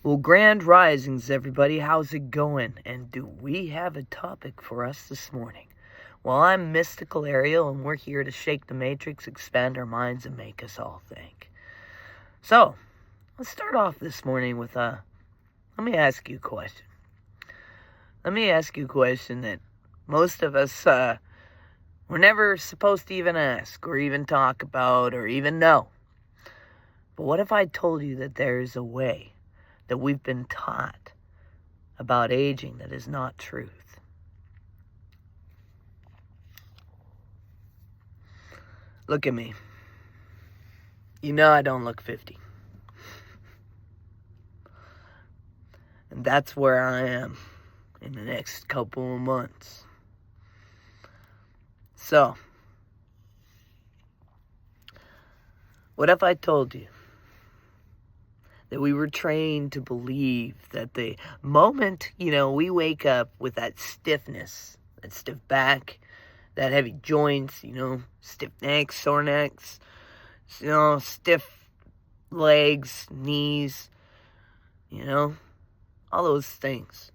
Well, grand risings, everybody. How's it going? And do we have a topic for us this morning? Well, I'm Mystical Ariel, and we're here to shake the matrix, expand our minds, and make us all think. So, let's start off this morning with let me ask you a question. Let me ask you a question that most of us were never supposed to even ask, or even talk about, or even know. But what if I told you that there's a way that we've been taught about aging that is not truth? Look at me. You know I don't look 50. And that's where I am in the next couple of months. So, what if I told you that we were trained to believe that the moment, we wake up with that stiffness, that stiff back, that heavy joints, stiff necks, sore necks, stiff legs, knees, all those things.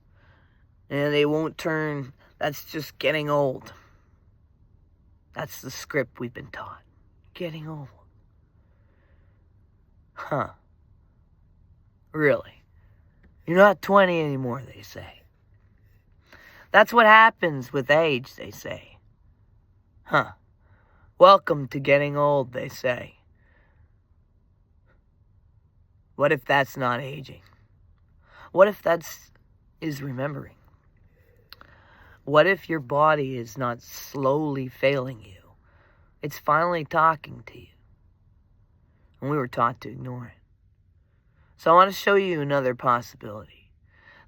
And they won't turn. That's just getting old. That's the script we've been taught. Getting old. Huh. Really? You're not 20 anymore, they say. That's what happens with age, they say. Huh. Welcome to getting old, they say. What if that's not aging? What if is remembering? What if your body is not slowly failing you? It's finally talking to you. And we were taught to ignore it. So I want to show you another possibility.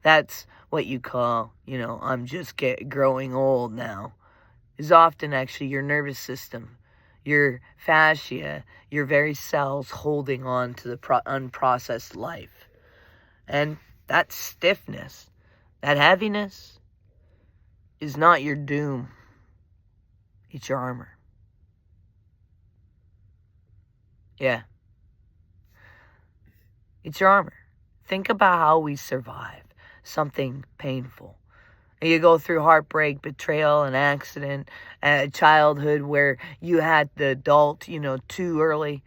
That's what you call, I'm just growing old now. Is often actually your nervous system, your fascia, your very cells holding on to the unprocessed life. And that stiffness, that heaviness, is not your doom. It's your armor. Yeah. It's your armor. Think about how we survive something painful. You go through heartbreak, betrayal, an accident, childhood where you had the adult, too early.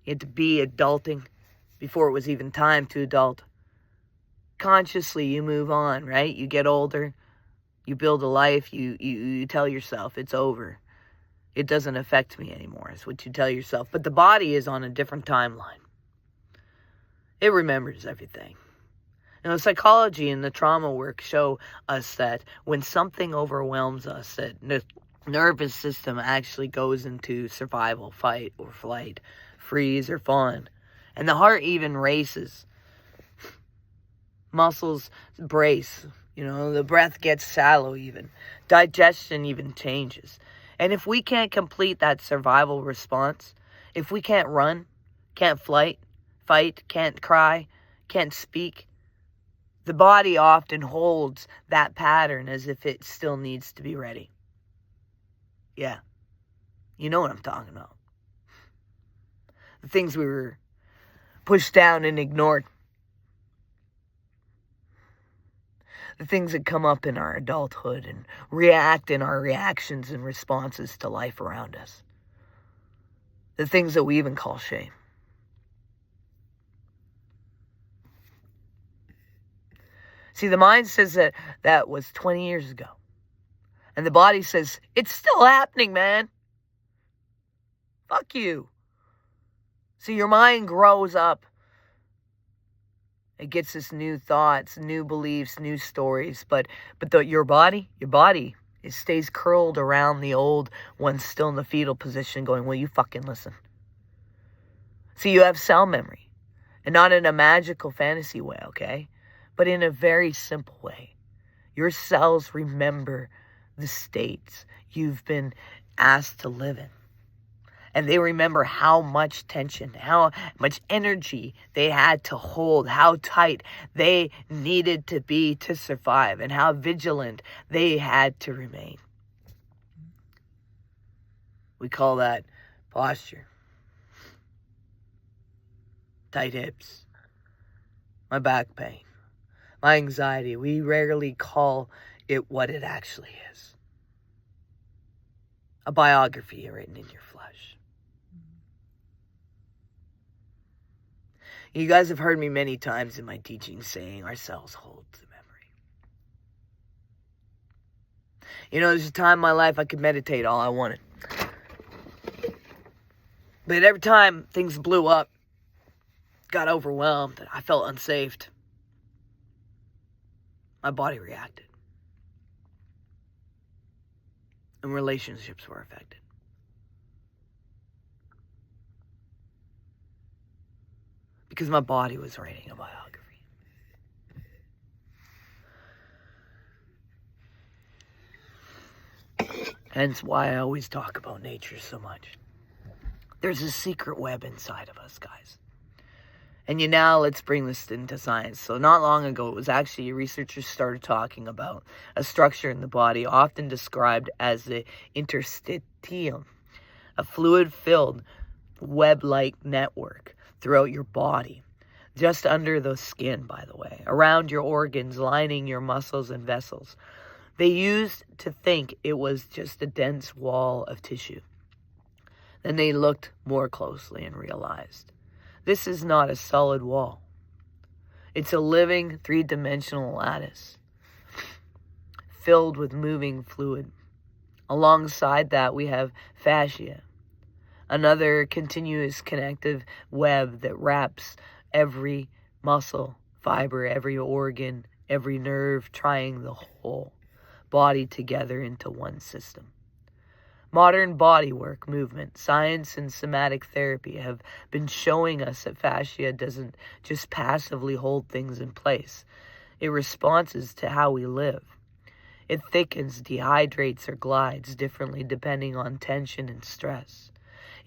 You had to be adulting before it was even time to adult. Consciously, you move on, right? You get older. You build a life. You tell yourself it's over. It doesn't affect me anymore, is what you tell yourself. But the body is on a different timeline. It remembers everything. Psychology and the trauma work show us that when something overwhelms us, that the nervous system actually goes into survival, fight or flight, freeze or fawn. And the heart even races. Muscles brace. The breath gets shallow even. Digestion even changes. And if we can't complete that survival response, if we can't run, can't fight, can't cry, can't speak, the body often holds that pattern as if it still needs to be ready. Yeah. You know what I'm talking about. The things we were pushed down and ignored. The things that come up in our adulthood and react in our reactions and responses to life around us. The things that we even call shame. See, the mind says that was 20 years ago. And the body says, it's still happening, man. Fuck you. See, your mind grows up. It gets this new thoughts, new beliefs, new stories. But your body, it stays curled around the old one, still in the fetal position, going, will you fucking listen? See, you have cell memory. And not in a magical fantasy way, okay? But in a very simple way. Your cells remember the states you've been asked to live in. And they remember how much tension, how much energy they had to hold, how tight they needed to be to survive, and how vigilant they had to remain. We call that posture. Tight hips. my back pain, my anxiety. We rarely call it what it actually is. A biography written in your flesh. You guys have heard me many times in my teaching saying our cells hold the memory. You know, there's a time in my life I could meditate all I wanted. But every time things blew up, got overwhelmed, I felt unsafe, my body reacted. And relationships were affected. Because my body was writing a biography. Hence why I always talk about nature so much. There's a secret web inside of us, guys. And now let's bring this into science. So not long ago, it was actually researchers started talking about a structure in the body often described as the interstitial, a fluid-filled web-like network throughout your body, just under the skin, by the way, around your organs, lining your muscles and vessels. They used to think it was just a dense wall of tissue. Then they looked more closely and realized this is not a solid wall. It's a living three-dimensional lattice filled with moving fluid. Alongside that, we have fascia, another continuous connective web that wraps every muscle, fiber, every organ, every nerve, tying the whole body together into one system. Modern bodywork, movement, science, and somatic therapy have been showing us that fascia doesn't just passively hold things in place. It responds to how we live. It thickens, dehydrates, or glides differently depending on tension and stress.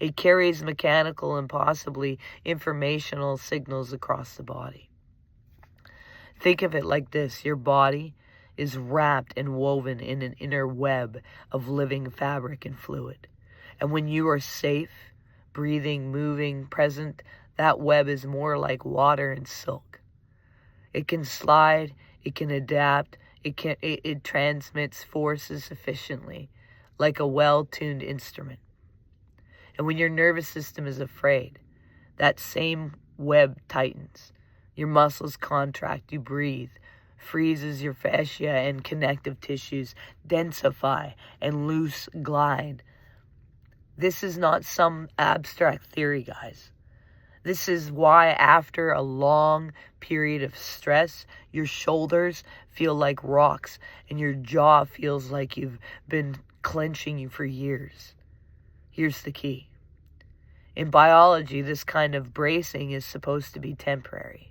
It carries mechanical and possibly informational signals across the body. Think of it like this. Your body is wrapped and woven in an inner web of living fabric and fluid. And when you are safe, breathing, moving, present, that web is more like water and silk. It can slide, it can adapt, it transmits forces efficiently, like a well-tuned instrument. And when your nervous system is afraid, that same web tightens. Your muscles contract, you breathe, freezes your fascia and connective tissues, densify and loose glide. This is not some abstract theory, guys. This is why after a long period of stress, your shoulders feel like rocks and your jaw feels like you've been clenching for years. Here's the key. In biology, this kind of bracing is supposed to be temporary.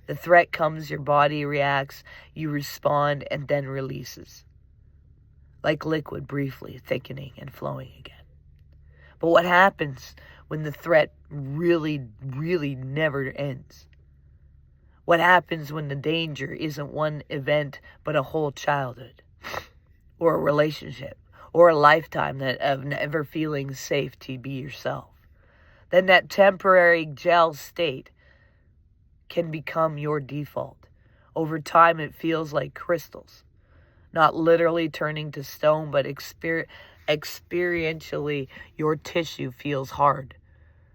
The threat comes, your body reacts, you respond, and then releases. Like liquid, briefly thickening and flowing again. But what happens when the threat really, really never ends? What happens when the danger isn't one event, but a whole childhood? Or a relationship? Or a lifetime of never feeling safe to be yourself? Then that temporary gel state can become your default. Over time, it feels like crystals. Not literally turning to stone, but experientially, your tissue feels hard,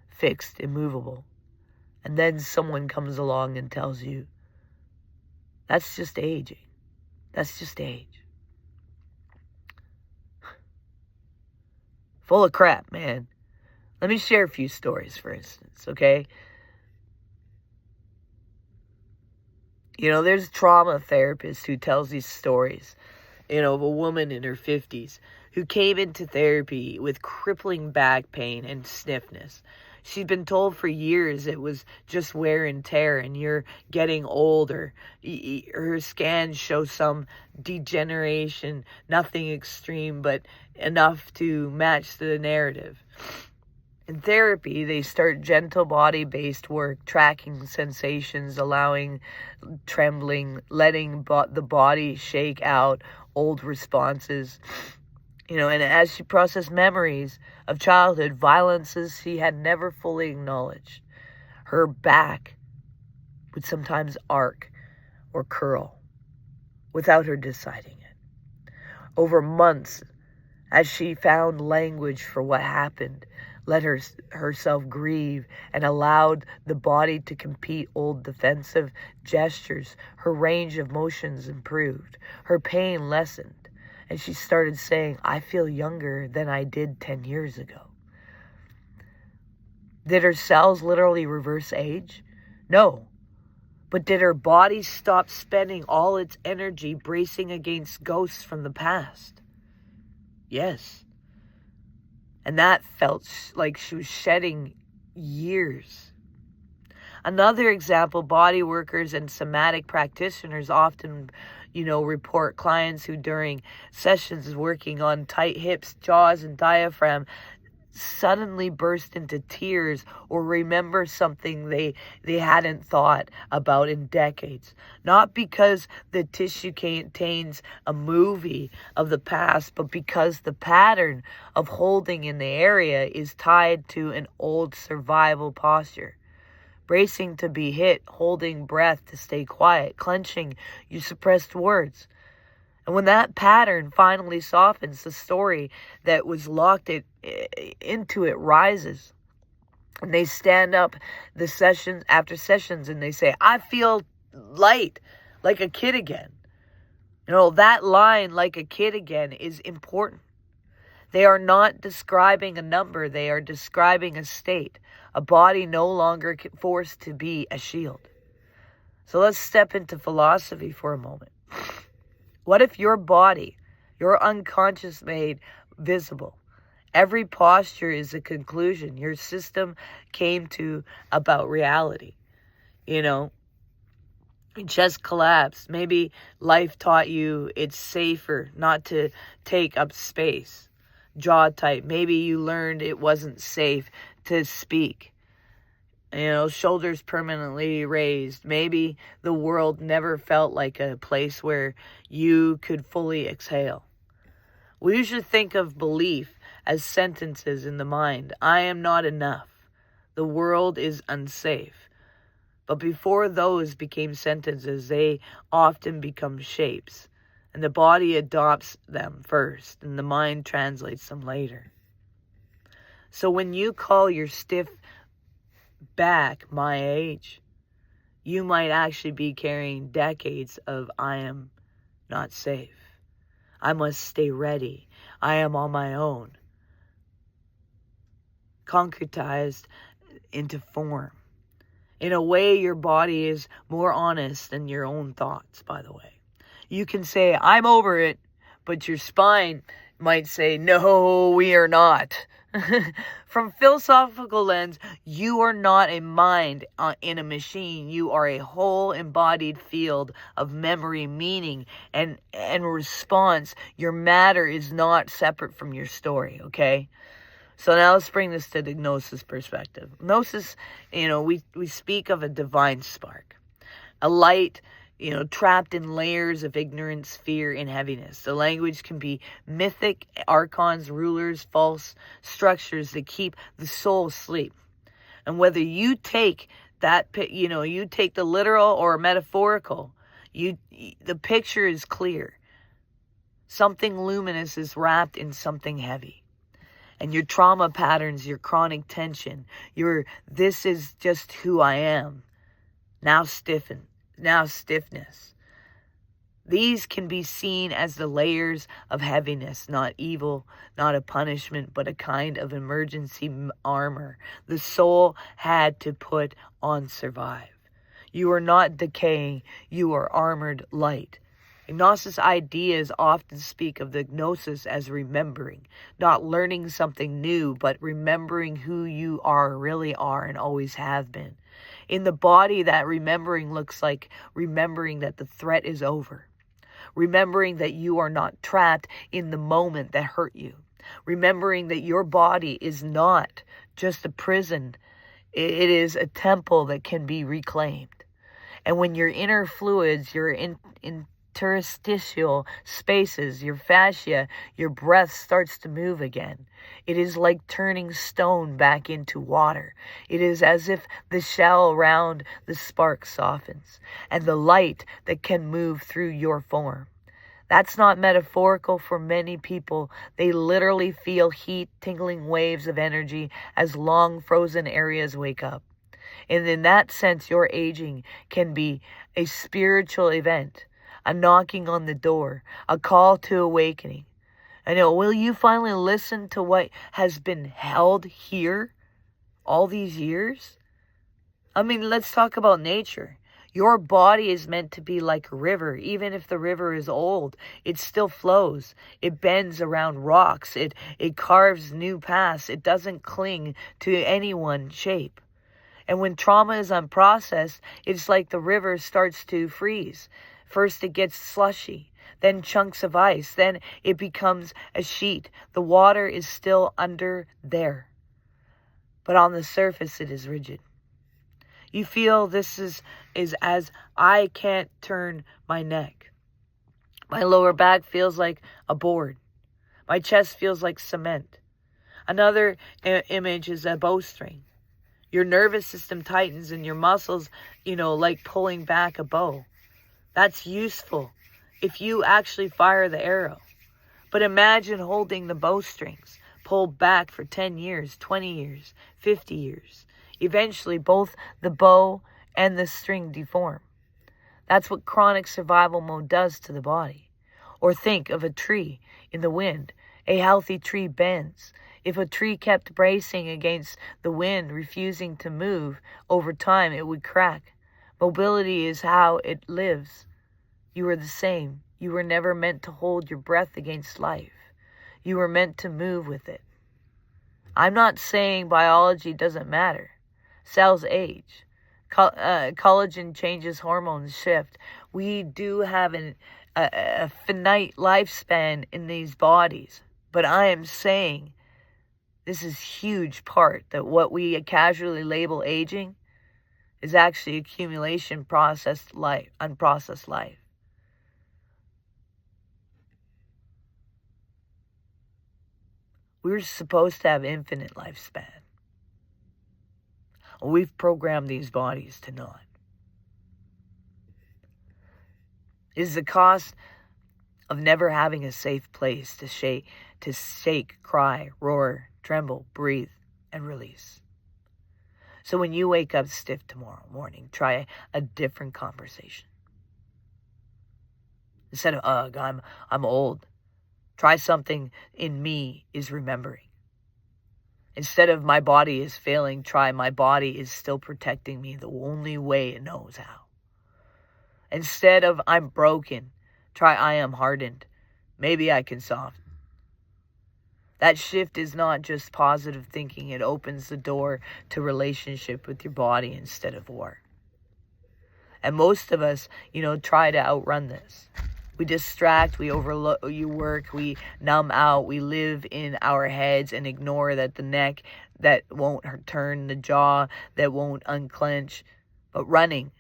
fixed, immovable. And then someone comes along and tells you, that's just aging. That's just age. Full of crap, man. Let me share a few stories, for instance, okay? You know, there's a trauma therapist who tells these stories, of a woman in her 50s who came into therapy with crippling back pain and stiffness. She'd been told for years it was just wear and tear and you're getting older. Her scans show some degeneration, nothing extreme, but enough to match the narrative. In therapy, they start gentle body-based work, tracking sensations, allowing trembling, letting the body shake out old responses. And as she processed memories of childhood, violences she had never fully acknowledged, her back would sometimes arc or curl without her deciding it. Over months, as she found language for what happened, let herself grieve, and allowed the body to compete old defensive gestures, her range of motions improved, her pain lessened, and she started saying, I feel younger than I did 10 years ago. Did her cells literally reverse age? No. But did her body stop spending all its energy bracing against ghosts from the past? Yes. And that felt like she was shedding years. Another example, body workers and somatic practitioners often, report clients who during sessions working on tight hips, jaws, and diaphragm suddenly burst into tears or remember something they hadn't thought about in decades. Not because the tissue contains a movie of the past, but because the pattern of holding in the area is tied to an old survival posture. Bracing to be hit, holding breath to stay quiet, clenching your suppressed words. And when that pattern finally softens, the story that was locked into it rises. And they stand up the sessions after sessions and they say, I feel light, like a kid again. That line, like a kid again, is important. They are not describing a number. They are describing a state, a body no longer forced to be a shield. So let's step into philosophy for a moment. What if your body, your unconscious made visible? Every posture is a conclusion your system came to about reality. It just collapsed. Maybe life taught you it's safer not to take up space. Jaw tight. Maybe you learned it wasn't safe to speak. Shoulders permanently raised. Maybe the world never felt like a place where you could fully exhale. We usually think of belief as sentences in the mind. I am not enough. The world is unsafe. But before those became sentences, they often become shapes. And the body adopts them first, and the mind translates them later. So when you call your stiff back my age, you might actually be carrying decades of I am not safe. I must stay ready. I am on my own. Concretized into form. In a way, your body is more honest than your own thoughts, by the way. You can say, I'm over it, but your spine might say, no, we are not. From philosophical lens, you are not a mind in a machine. You are a whole embodied field of memory, meaning, and response. Your matter is not separate from your story, okay? So now let's bring this to the Gnosis perspective. Gnosis, we speak of a divine spark, a light, trapped in layers of ignorance, fear, and heaviness. The language can be mythic, archons, rulers, false structures that keep the soul asleep. And whether you take that, you take the literal or metaphorical, the picture is clear. Something luminous is wrapped in something heavy. And your trauma patterns, your chronic tension, this is just who I am, now stiffness. These can be seen as the layers of heaviness, not evil, not a punishment, but a kind of emergency armor the soul had to put on survive. You are not decaying, you are armored light. Gnostic ideas often speak of the gnosis as remembering, not learning something new, but remembering who you really are and always have been. In the body, that remembering looks like remembering that the threat is over. Remembering that you are not trapped in the moment that hurt you. Remembering that your body is not just a prison. It is a temple that can be reclaimed. And when your inner fluids, your interstitial spaces, your fascia, your breath starts to move again. It is like turning stone back into water. It is as if the shell around the spark softens, and the light that can move through your form. That's not metaphorical for many people. They literally feel heat, tingling waves of energy as long frozen areas wake up. And in that sense, your aging can be a spiritual event, a knocking on the door, a call to awakening. I know, will you finally listen to what has been held here all these years? I mean, let's talk about nature. Your body is meant to be like a river. Even if the river is old, it still flows. It bends around rocks. It carves new paths. It doesn't cling to any one shape. And when trauma is unprocessed, it's like the river starts to freeze. First it gets slushy, then chunks of ice, then it becomes a sheet. The water is still under there, but on the surface it is rigid. You feel this is as I can't turn my neck. My lower back feels like a board. My chest feels like cement. Another image is a bowstring. Your nervous system tightens and your muscles, like pulling back a bow. That's useful if you actually fire the arrow. But imagine holding the bowstrings, pulled back for 10 years, 20 years, 50 years. Eventually, both the bow and the string deform. That's what chronic survival mode does to the body. Or think of a tree in the wind. A healthy tree bends. If a tree kept bracing against the wind, refusing to move, over time it would crack. Mobility is how it lives. You are the same. You were never meant to hold your breath against life. You were meant to move with it. I'm not saying biology doesn't matter. Cells age. Collagen changes, hormones shift. We do have a finite lifespan in these bodies. But I am saying this is huge part that what we casually label aging is actually accumulation, processed life, unprocessed life. We're supposed to have infinite lifespan. We've programmed these bodies to not. Is the cost of never having a safe place to shake, cry, roar, tremble, breathe, and release. So when you wake up stiff tomorrow morning, try a different conversation. Instead of, ugh, I'm old. Try something in me is remembering. Instead of my body is failing, try my body is still protecting me the only way it knows how. Instead of I'm broken, try I am hardened. Maybe I can soften. That shift is not just positive thinking. It opens the door to relationship with your body instead of war. And most of us, try to outrun this. We distract, we overlook, you work, we numb out, we live in our heads and ignore that the neck that won't turn, the jaw that won't unclench. But running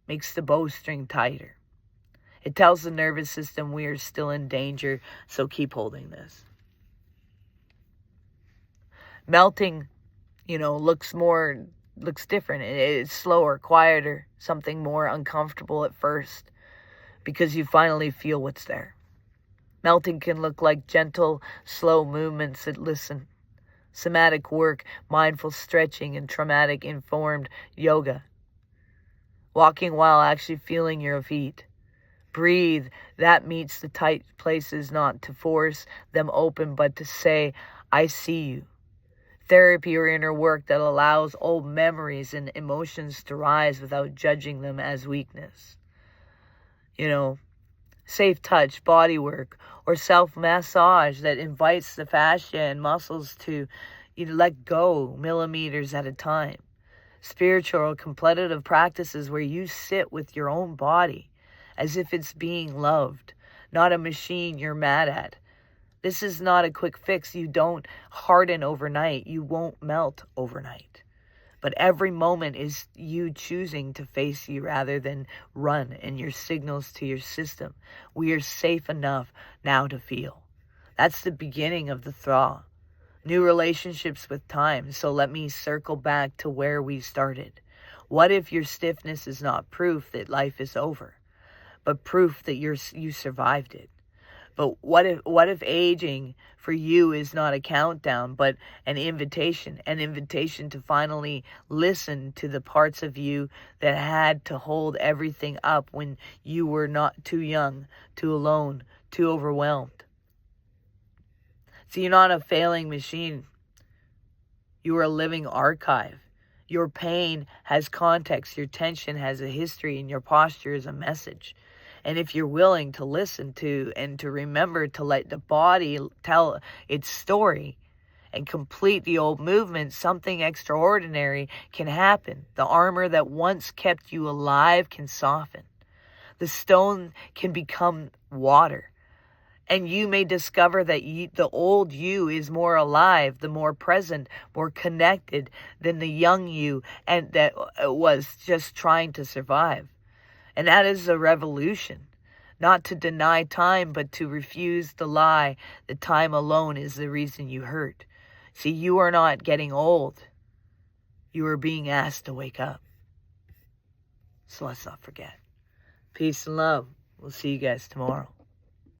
makes the bowstring tighter. It tells the nervous system we are still in danger, so keep holding this. Melting, looks different. It's slower, quieter, something more uncomfortable at first because you finally feel what's there. Melting can look like gentle, slow movements that listen. Somatic work, mindful stretching, and traumatic-informed yoga. Walking while actually feeling your feet. Breathe. That meets the tight places, not to force them open, but to say, I see you. Therapy or inner work that allows old memories and emotions to rise without judging them as weakness. Safe touch, body work, or self-massage that invites the fascia and muscles to let go millimeters at a time. Spiritual or contemplative practices where you sit with your own body as if it's being loved, not a machine you're mad at. This is not a quick fix. You don't harden overnight. You won't melt overnight. But every moment is you choosing to face you rather than run, and your signals to your system. We are safe enough now to feel. That's the beginning of the thaw. New relationships with time. So let me circle back to where we started. What if your stiffness is not proof that life is over, but proof that you survived it? But what if aging for you is not a countdown, but an invitation to finally listen to the parts of you that had to hold everything up when you were not too young, too alone, too overwhelmed. So you're not a failing machine. You are a living archive. Your pain has context, your tension has a history, and your posture is a message. And if you're willing to listen to and to remember to let the body tell its story and complete the old movement, something extraordinary can happen. The armor that once kept you alive can soften. The stone can become water. And you may discover that the old you is more alive, the more present, more connected than the young you, and that was just trying to survive. And that is a revolution. Not to deny time, but to refuse the lie that time alone is the reason you hurt. See, you are not getting old. You are being asked to wake up. So let's not forget. Peace and love. We'll see you guys tomorrow.